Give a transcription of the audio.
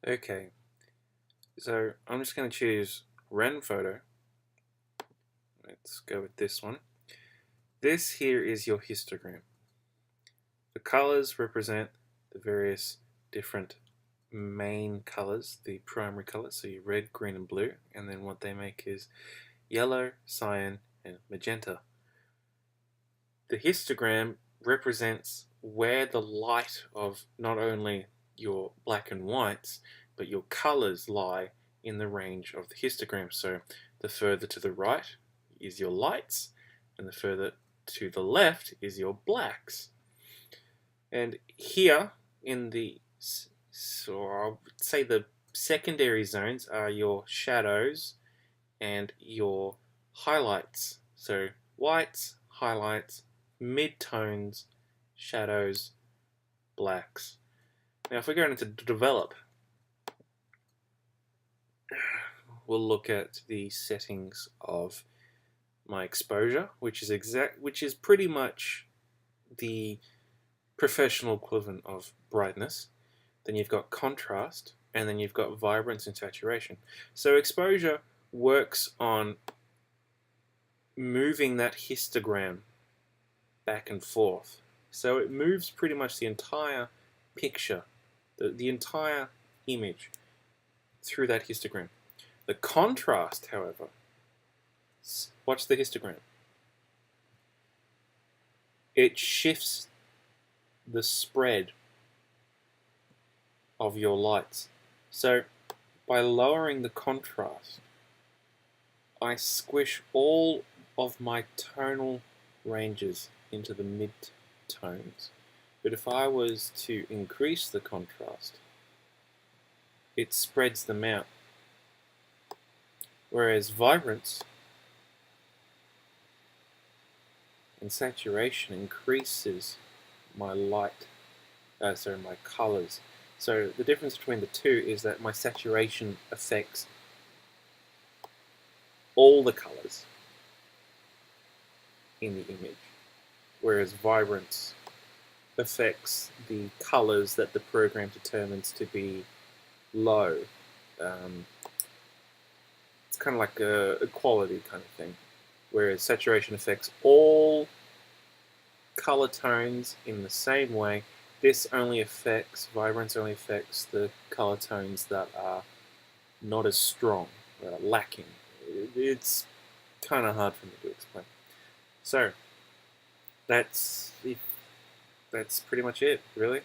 Okay, so I'm just going to choose Ren Photo. Let's go with this one. This here is your histogram. The colors represent the various different main colors, the primary colors, so your red, green, and blue, and then what they make is yellow, cyan, and magenta. The histogram represents where the light of not only your black and whites, but your colors lie in the range of the histogram. So the further to the right is your lights, and the further to the left is your blacks. And here in the, so I would say the secondary zones are your shadows and your highlights. So whites, highlights, mid-tones, shadows, blacks. Now if we're going to develop, we'll look at the settings of my exposure, which is pretty much the professional equivalent of brightness. Then you've got contrast, and then you've got vibrance and saturation. So exposure works on moving that histogram back and forth. So it moves pretty much the entire picture, the entire image through that histogram. The contrast, however, watch the histogram. It shifts the spread of your lights. So by lowering the contrast, I squish all of my tonal ranges into the mid-tones. But if I was to increase the contrast, it spreads them out. Whereas vibrance and saturation increases my my colors. So the difference between the two is that my saturation affects all the colors in the image, whereas vibrance affects the colors that the program determines to be low. It's kind of like a quality kind of thing, whereas saturation affects all color tones in the same way. Vibrance only affects the color tones that are not as strong, that are lacking. It's kind of hard for me to explain. So that's pretty much it, really.